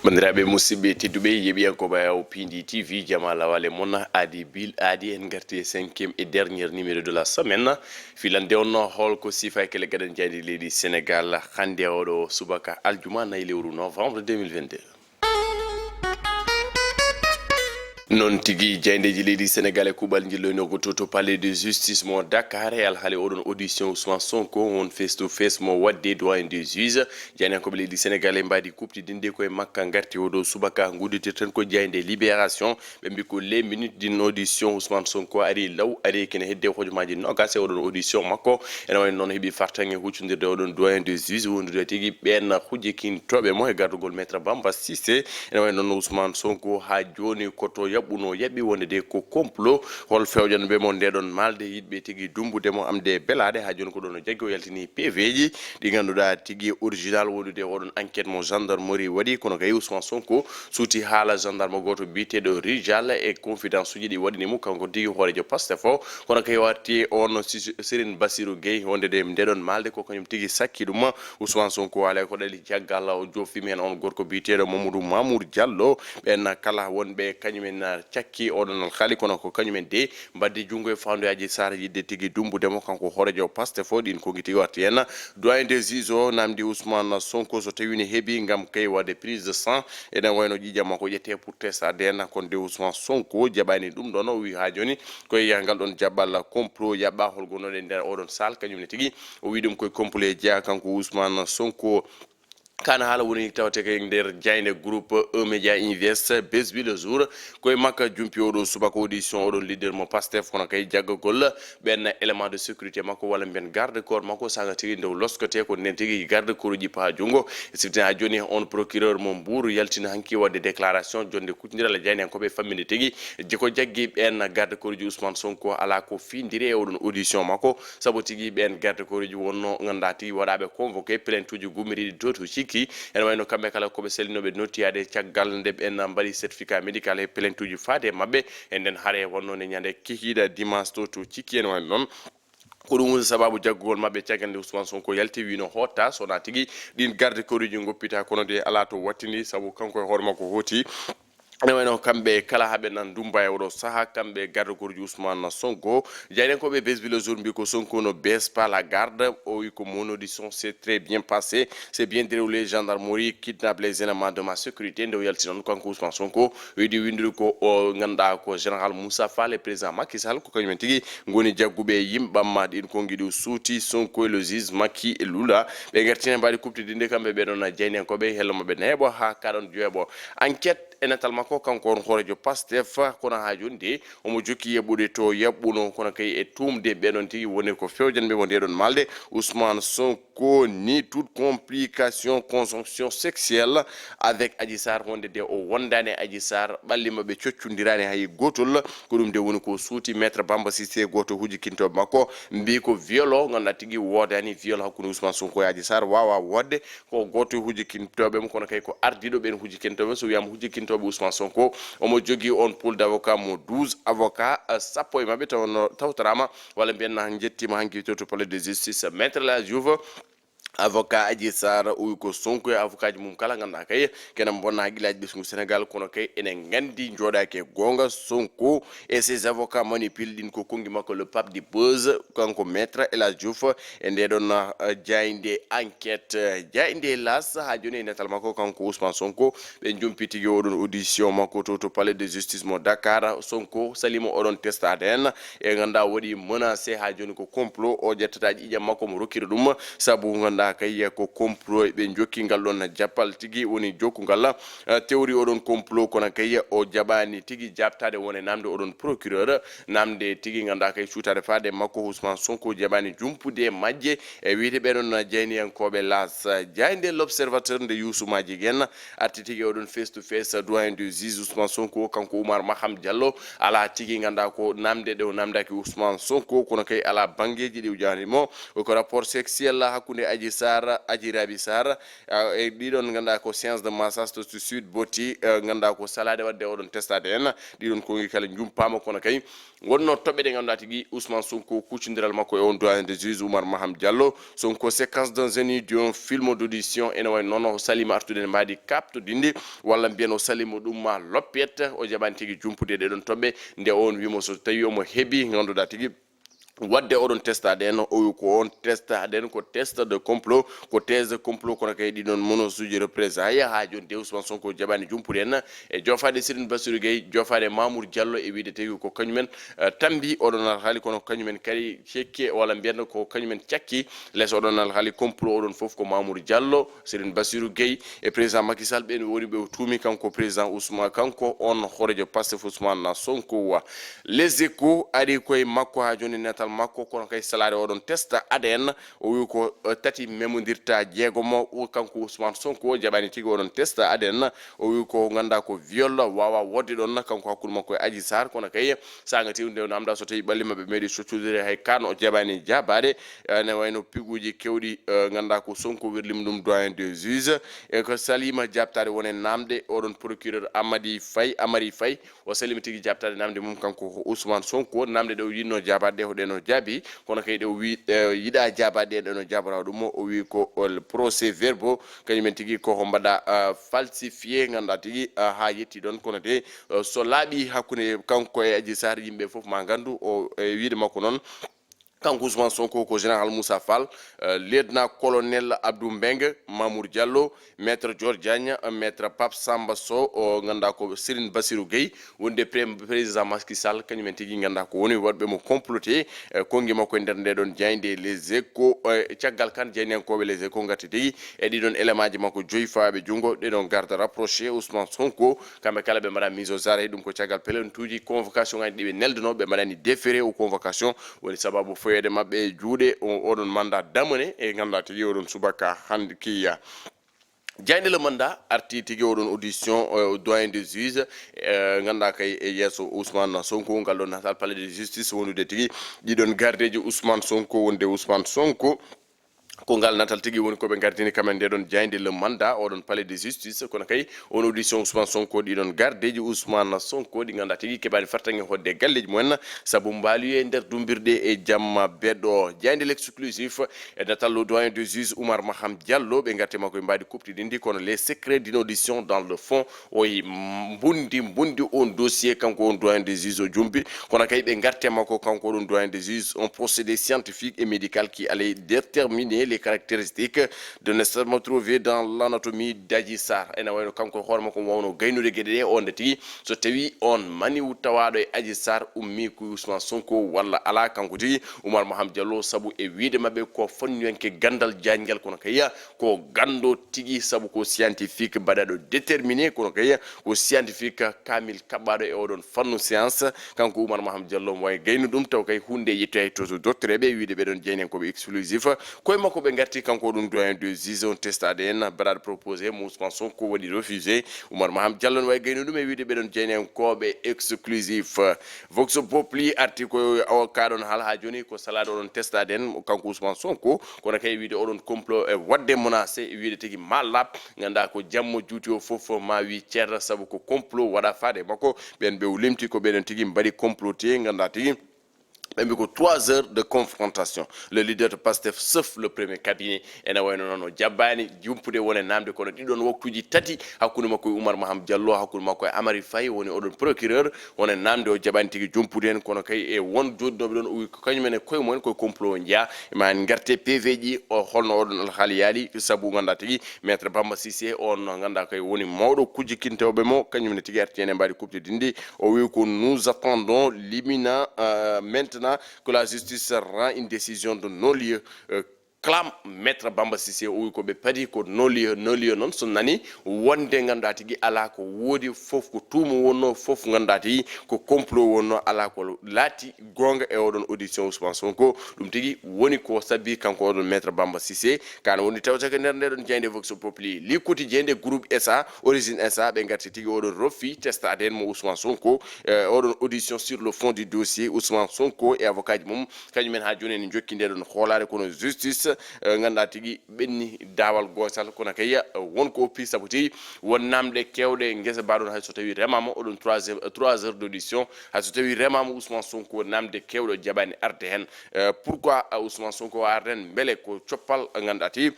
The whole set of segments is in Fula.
bandiraɓe musidɓe tedduɓe yeɓiyankoɓe o pindi tv jamala wale moon adi en garti 5e et dernière numéro de la semaine filande on holko sifa kele gaɗen jaydi leydi sénégal hande oɗo subaka aljuma nayi lewru novembre 2022 non tigi jayndeji leydi sénégal e kuɓal jilloynogo to palais de justice mo dakar e alhaali oɗon audition ousmane sonko on face to face mo wadde doyen des juges jaynenkoɓe leydi sénégal e mbaadi kuptidinde koye makka garti oɗo subaka gudditir tan ko jayde libération ɓe mbi ko les minutes d'une audition ousmane sonko ari law ari kene hedde hojomaji nogas e oɗon audition makko ene wayno noon heeɓi fartange huccodirde oɗon doyen des juges wondude tigui ɓen hujjikintoɓe mo e gardugol maître bamba cissé ene wayno noon ousmane sonko ha joni koto yaɓɓuno yaɓɓi wonde de ko complot hol fewjano ɓe mo ndeɗon malde yiɗɓe tigui dumbude mo amde belade ha joni ko ɗon o jaggi o yaltini pv ji ɗi ganduɗa tigui original wondude oɗon enquête mo gendarmerie waɗi kono kay ousmane sonko suuti haala gendarme goto biteɗo rijal e confidence uji ɗi waɗinimo kanko tigui hoorejo pastef o kono kay warti on sérine bassirou gueye wonde de ndeɗon malde ko kañum tigui sakki ɗum ousmane sonko ala ko ɗali jaggal o joffimi hen on gorko biteɗo mamadou mamour diallo ɓen kala wonɓe kañumen cakki oɗon haali kono ko kañumen de mbadde junggo e fandoyaji sar yidde tigui dumbudemo kanko hoorejo pastef o ɗin kogi tigui warti hen doyen des juges o namdi ousmane sonko so tawi ne heeɓi gam kay wadde prise de sang enen wayno ƴiƴam makko ƴette pour testade hen kono de ousmane sonko jaɓani ɗum ɗon o wi ha joni koye ngal ɗon jaɓɓal complot yaɓɓa holgonoɗe nder oɗon sal kañumne tigui o wi ɗum koye complot jeeya kanko ousmane sonko kana haala woni tawate kay nder jayde groupe média invest besbi le jour koye makka jumpi oɗo subaka audition oɗon leader mo pastef kono kay jaggagol ɓen élément de sécurité makko walla mbiyen garde corps makko saga tigui ndew loskote ko nden tigui garde corps uji pa junggo sifti ha joni on procureur mo mbour yaltina hanki wadde déclaration jonde kutindiral jayni en koɓe famminde tigui jiko jaggi ɓen garde corps uji ousmane sonko ala ko findiri e oɗon audition makko saabu tigui ɓen garde corps uji wonno ganduɗa tigui waɗaɓe convoqué plainte uji gummiriɗi dotu cikki ene wayno kamɓe kala koɓe sellinoɓe nottiyade caggal nde ɓen mbaɗi certificat médical e plainte uji faade mabɓe e nden haare wonno ne ñande kikiɗa dimanche to cikki ene wayno noon ko ɗum woni sababu jaggugol mabɓe caggal nde ousmane sonko yalti wino hotta sona tigui ɗin garde corps uji goppita kono de ala to wattini saabu kanko e hoore makko hooti ene wayno kamɓe kala haaɓe nan dumba e oɗo saaha kamɓe garde corps ji ousmane sonko jayɗen koɓe besbi le jour mbi ko sonko ne baisse pas la garde o wi ko mon audition c'est très bien passé c'est bien déroulé gendarmerie kidnappe les éléments de ma sécurité nde o yalti noon kanko ousmane sonko wiidi windude ko o ganduɗa ko général moussa fall e président macky sall ko kañumen tigui goni jagguɓe yimɓamma ɗin konguiɗi suuti sonko e le juge makky e lula ɓe gartine mbaɗi kuptidinde kamɓe ɓeɗon jayni en koɓe hello mabɓe neeɓo ha kaɗon joeɓo enquête enatal makko kanko on hoorejo pastef kono ha joni de omo jokki yaɓɓude to yaɓɓuno kono kay e tumde ɓeɗon tigui woni ko fewjanɓe mo ndeɗon malde ousmane sonko ni toute complication conjonction sexuelle avec adji sar wonde de o wondani adji sar ɓallima ɓe coccodirani hay gotol ko ɗum de woni ko suuti maître bamba cissé goto hujjikintoɓe makko mbi ko viol o ganduɗa tigui wodani viol hakkude ousmane sonko e adji sar wawa wodde ko goto hujjikintoɓemo kono kay ko ardiɗo ɓen hujjikintoɓe so wiyama hujjikintoɓe ousmane sonko omo jogui on pool d' avocat mo 12 avocat sappo e mabɓe tawno tawtorama walla mbiyen jettima hanki to palais de justice maître la jouve avocat adji sar uwi ko sonko e avocat ji mum kala ganduɗa kay kenen bonna haqqillaji ɓesgu sénégal kono kay enen gandi joɗaki e gonga sonko et ses avocats manipule ɗin ko kongi makko le pape du buzz kanko maître El Hadji Diouf e ndeɗon jayde enquête jayde las ha joni e netal makko kanko ousmane sonko ɓe jumpi tigui oɗon audition makko to palais de justice mo dakar sonko salimo oɗon testade hen e ganduɗa waɗi menacé ha joni ko complot o ƴettata ƴiƴam makko mo rokkira ɗum saabu ganduɗa kay ko complot ɓe jokki ngal ɗon jappal tigui woni jokkugal théorie oɗon complot kono kay o jaɓani tigui jabtade wone namde oɗon procureur namde tigui ganduɗa kay cuutade faade makko ousmane sonko jaɓani jumpude majje e wiide ɓeɗon jeyniyankoɓe las jayde l' observateur nde youssoumaji guen arti tigui oɗon face to face doyen du juge ousmane sonko kanko oumar maham diallo ala tigui ganduɗa ko namde ɗe o namdaki ousmane sonko kono kay ala banggueji ɗi ujanimo ko rapport sexuel hakkude adji Sar Adji Raby Sar e ɗiɗon ganda ko séance de massage to suite boti ganda ko salade wadde oɗon testade en ɗiɗon kongi kala jumpama kono kay wonno toɓɓe ɗe ganduɗa tigui Ousmane Sonko kuccidiral makko e on doyen des juges Oumar Maham Diallo Sonko séquence dans un d'un film d'audition ene way noon o salima artude ne mbaadi kaptodinde walla mbiyen o salimo ɗum ma loppet o jaɓani tigui jumpude ɗeɗon toɓɓe nde on wimo so tawi omo heeɓi ganduɗa tigui wadde oɗon testade en o ko on testade en ko test de complot ko thèse de complot kono kay ɗiɗon monosuji représailles ha joni de Ousmane Sonko jaɓani jumpude en e jofade Serigne Bassirou Gueye jofade Mamour Diallo e wiide tagi ko kañumen tambi oɗon alhaali kono kañumen kadi cekke walla mbiyanno ko kañumen cakki less oɗon alhaali complot oɗon foof ko Mamour Diallo Serigne Bassirou Gueye e président Macky Sall ɓen woni ɓe tuumi kanko président Ousmane kanko on horejo Pastef Ousmane Sonko wa les échos ari koye makko ha joni netal makko kono kay salade oɗon testa ADN o wi ko tati memodirta jeegomo kanko Ousmane Sonko jaɓani tigi oɗon testa ADN o wi ko ganda ko viol wawa wodde ɗon kanko hakkude makko e Adji Sarr kono kay sagati nde namda so tawi ɓallima ɓe meeɗi soccudire hay kan o jaɓani jabade ne wayno piguji kewɗi ganda ko Sonko wirlima ɗum doyen des juges e ko salima jabtade wonen namde oɗon procureur Amary Faye o salima tigi jabtade namde mum kanko Ousmane Sonko namde ɗe o yinno jabade ɗe hoɗeno jaabi kono kay ɗe o wi yiɗa jabade ɗe no jabara ɗum o wi ko procès verbaux kañumen tigi koko mbaɗa falsifié ganduɗa tigi ha yetti ɗon kono de so laaɓi hakkude kanko e Adji Sarr yimɓe foof ma gandu o wiide makko noon kanko Ousmane Sonko ko général Moussa Fall lieutenant colonel Abdou Mbeng Mamour Diallo maître Dior Diagne maître Pape Samba Sow o ganda ko Serigne Bassirou Gueye wonde président Macky Sall kañumen tigui ganda ko woni wadɓe mo comploté kongi makko e nder ndeɗon jayde les échos caggal kan jeynenkoɓe les échos gatti tigui e ɗiɗon élément ji makko joyi fawaɓe junggo ɗeɗon garde rapproché Ousmane Sonko kamɓe kala ɓe mbaɗa mise aux arrêts ɗum ko caggal pelentuji convocation ngaji ɗiɓe neldeno ɓe mbaɗani déféré ou convocation woni sababu foyede mabɓe e juuɗe oɗon mandat damane e ganda tigi oɗon subaka hande kiya jayde le mandat arti tigi oɗon audition doyen des juges ganda kay e yesso Ousmane Sonko ngal ɗon natal palais de justice wonude tigi ɗiɗon gardeji Ousmane Sonko wonde Ousmane Sonko ko ngal natal tigi woni koɓe gardini kamen nde ɗon jayde le mandat oɗon palais de justice kono kay on audition Ousmane Sonko ɗiɗon gardeji Ousmane Sonko ɗi ganda tigi keɓani fartange hodde galleji mumen saabu mbaali e nder dumbirde e jamma beɗɗo jayde l'exclusif e natal le doyen des juges Oumar Maham Diallo ɓe garte makko ɓe mbaɗi kuptidindi kono les secrets d'inaudition dans le fond oyi bundi on dossier kanko on doyen des juges o jumpi kono kay ɓe garte makko kanko oɗon doyen des juges un procédé scientifique et médical qui allait déterminer les caractéristiques de nestement trouvé dans l'anatomie d'Adji Sarr ene wayno kanko hoorema ko wawno gaynude gueɗe ɗe on de tigui so tawi on mani tawaɗo e Adji Sarr ummi ko Ousmane Sonko walla ala kanko tigui Oumar Maham Diallo saabu e wiide mabɓe ko fonniyanke gandal janguel kono kayya ko gando tigui saabu ko scientifique mbaɗaɗo déterminé kono kayya ko scientifique kamil kaɓɓaɗo e oɗon fannu science kanko Oumar Maham Diallo mo way gaynu ɗum taw kay hunde yettoy to doctoreɓe wiide ɓeɗon jeynen koɓe exclusif koye makko ɓe garti kanko ɗum doyen de juge on testade en mbaɗaɗo proposé mo Ousmane Sonko waɗi refusé Oumar Maham Diallo ne way gaynu ɗum e wiide ɓeɗon jeynen koɓe exclusif vox populi arti ko o kaɗon haala ha joni ko salade oɗon testade en kanko Ousmane Sonko kono kay wiide oɗon complot e wadde menacé e wiide tigui ma laaɓ ganda ko jammo juuti o foof ma wi ceerra saabu ko complot waɗa faade makko ɓen ɓe limti ko ɓeɗon tigui mbaɗi comploté ganda tigui ɓe ko 3 heures de confrontation le leader de Pastef sauf le premier cabinet ene wayno noon o jabbani jumpude wone namde kono ɗiɗon waktuji tati hakkude makko e Oumar Maham Diallo hakkude makko e Amary Faye woni oɗon procureur wone namde o jaɓani tigui jumpude hen kono kay e won joddoɓe ɗon o wi ko kañumen e koye mumen koye complot o jeeya ma garte PV ji o holno oɗon alhaali yaali saabu ganda tigui maître Bamba Cissé on ganda kay woni mawɗo kujjikintewɓe mo kañumne tigui arti hen e mbaɗi kuptidindi o wi ko nous attendons l'imminent maintenant que la justice rend une décision de non-lieu clame maître Bamba Cissé o wi ko ɓe paadi ko non-lieu noon so nani wonde ganduɗa tigui ala ko woodi foof ko tuuma wonno foof ganduɗa tigui ko complot wonno ala ko laati gonga e oɗon audition Ousmane Sonko ɗum tigui woni ko sabbi kanko oɗon maître Bamba Cissé kana woni tawtake nder ndeɗon jeyde vox populi li quotidien de groupe SA origine SA ɓe garti tigui oɗon roffi testade hen mo Ousmane Sonko oɗon audition sur le fond du dossier Ousmane Sonko et avocat ji mum kañumen ha joni en jokki ndeɗon hoolare kono justice nganda tigi benni dawal gotal kono kay wonko oppi sabuti won namde kewde ngesa baɗon hay so tawi remama oɗon 3 heures d'audition hay so tawi remama Ousmane Sonko namde kewɗo jaɓani arde hen pourquoi Ousmane Sonko arde hen beele ko coppal nganda tigi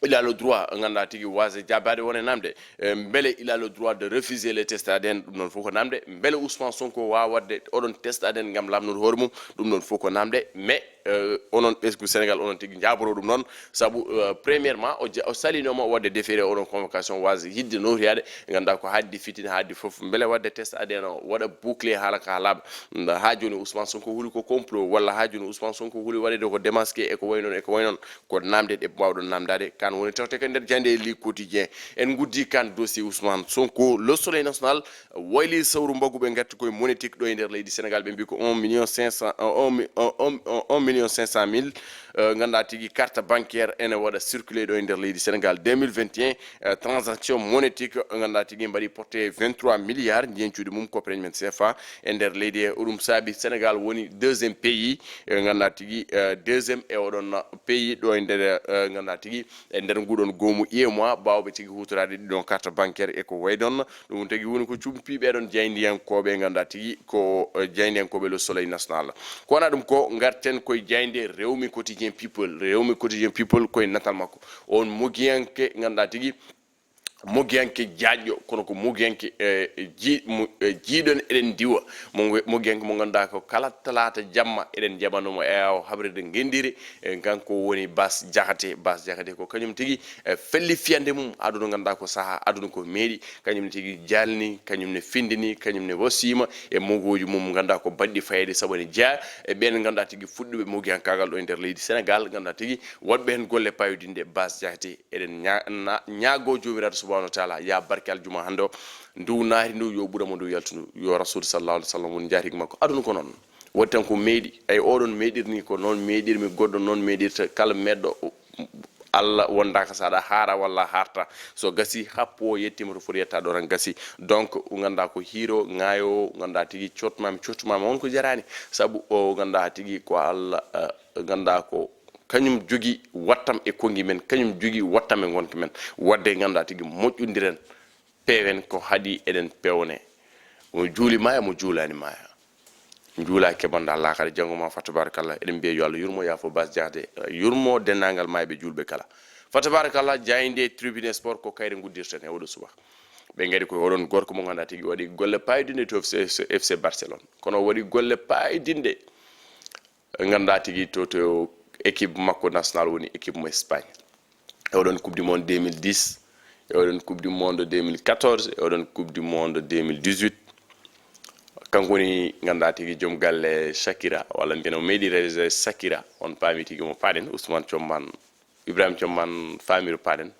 il a le droit nganda tigi wase jabade wona namde mbele il a le droit de refuser les tests ADN dum non foko namde mbele Ousmane Sonko wa wadde odon test ADN ngam lamnude hoore mum dum non foko namde mais onon ɓesgu Sénégal onon tigi jaboro dum non sabu premièrement o salinoma wadde déféré onon convocation wase yidde notoyade ganda ko haddi fitina haddi fof mbele wadde test ADN o wada boucler hala ka laba ha joni Ousmane Sonko huli ko complot walla ha joni Ousmane Sonko huli wadde ko démasqué e ko waynon ko namde de bawdon namdade kan woni tawte ko nder jande li quotidien en guddi kan dossier Ousmane Sonko le soleil national wayli sawru mbagube gatti koye monétique do e nder leydi Sénégal be mbi ko 1 million 500 000 ganda tigi carte bancaire ene wada circuler do e nder leydi Sénégal 2021 transaction monétique ganda tigi mbadi porté 23 milliards jencude mum ko men CFA e nder leydi odum sabi Sénégal woni deuxième pays ganda tigi deuxième e odon pays do e nder ganda tigi e nder ngudon gomu mois bawbe tigi hutorade don carte bancaire e ko waydon dum tagi woni ko cumpibe don jayndiyankobe ganda tigi ko jayndiyankobe le soleil national ko wana dum ko ngarten koy jayndi rewmi quotidien people koy natal makko on mugiyanke ganda tigi mogiyanke jaajjo kono ko mogiyanke jiidon eden diwa mogiyanke mo ganda ko kala talata jamma eden jabanuma e habrede ngendiri kanko woni bas jakate ko kanyum tigi felli fiyande mum aduna ganda ko saha aduna ko meedi kanyum tigi jalni kanyum ne findini kanyum ne wasima e mogoji mum ganda ko baddi fayde sabone dia e ben ganda tigi fuddube mogiyankagal do nder leydi Sénégal ganda tigi wadbe hen golle payudinde bas jakate eden nyaago jomiraado subhanahu wa ta'ala ya barkal juma hando ndu naari ndu yo budamo ndu yaltu yo rasul sallallahu alaihi wasallam won jaati makko aduna ko non wontan ko meedi ay odon meedirni ko non meedirmi goddo non meedirta kala meddo Allah wonda ka sada hara walla harta so gasi happo yettima to furiyata do ran gasi donc nganda ko hiro ngayo nganda tigi cotmam won ko jarani sabu o nganda tigi ko Allah nganda ko kanyum jogi wattam e kongi men kanyum jogi wattam e gonki men wadde ganda tigi moƴƴudiren pewen ko hadi eden pewne mo juuli maya mo juulani maya juula ke banda Allah kala jangoma fa tabarakallah eden biye yo Allah yurmo ya fo bas jaade yurmo denangal maybe julbe kala fa tabarakallah jayinde tribune sport ko kayre guddirten e wodo suba be ngari ko odon gorko mo ganda tigi wadi golle paydinde to FC Barcelone kono wadi golle paydinde ganda tigi to équipe makko national woni équipe mo Espagne e odon coupe du monde 2010 e odon coupe du monde 2014 e odon coupe du monde 2018 kanko ni ganda tigi jom galle Shakira wala mbino meedi réaliser Shakira on paami tigi mo paden Ousmane Thioman Ibrahim Thioman famiro paden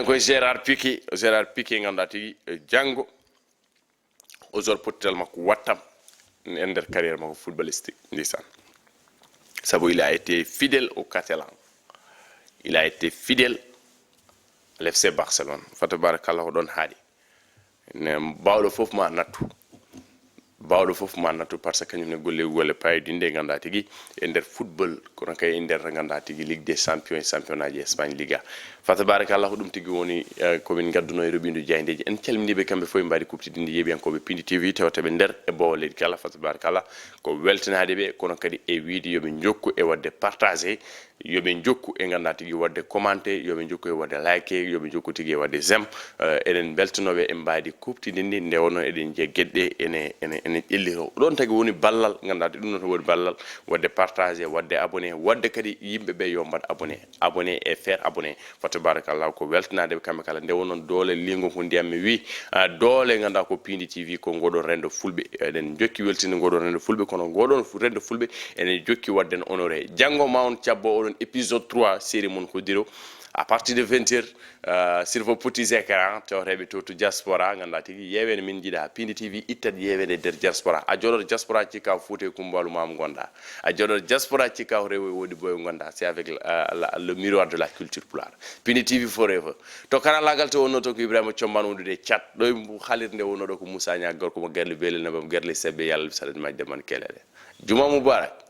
ko Gérard Piqué ganda tigi jango o zor pottel makko wattam en nder carrière makko footballistique ndisan Sabo il a été fidèle au Catalan. Il a été fidèle à l'FC Barcelone. Fatabarakallah don hadi. Ne bawdo fof ma natu. Parce que ñu golle pay dinde ganda tigi e nder football kono kay e nder ganda tigi Ligue des Champions championnat de Espagne Liga. Fatabarakallah dum tigi woni ko min gadduno e robindu jayndeji en calminibe kambe foy mbadi kuptidinde yebiyankobe Pindi TV tawtabe nder e bawle kala fatabarakallah ko weltanade be kono kadi e wiidi yobe jokku e wadde partager yobe jokku e ganda tigi wadde commenter yobe jokku e wadde like yobe jokku tigi e wadde j'aime eden beltanobe e mbadi kuptidinde nde wono eden jeggedde ene illiro don tagi woni ballal ganda dum non woni ballal wadde partager wadde abonné wadde kadi yimbe be yo mbad abonné e faire abonné fatabarakallah ko weltanade be kambe kala nde wonon dole lingo ko ndiyam mi wi dole ganda ko Pindi TV ko godon rendo fulbe eden jokki weltini godon rendo fulbe kono godon rendo fulbe enen jokki wadden honoré jango mawn ciabbo épisode 3 série mon ko diro à partir de 20h sur vos petits écrans tawrebe to diaspora ganda tigi yewene min jida Pindi TV ittat yewene der diaspora a jodor diaspora ci ka fouté kumbalu mam gonda a jodor diaspora ci ka rewe wodi boy gonda c'est avec le miroir de la culture pulaar Pindi TV forever to kala lagal to wono to ko Ibrahima Thioman wondude chat do khalirde wono do ko Moussa Niang gorko mo gerle belel ne bam gerle sebbe yalla salat majde man kelede juma mubarak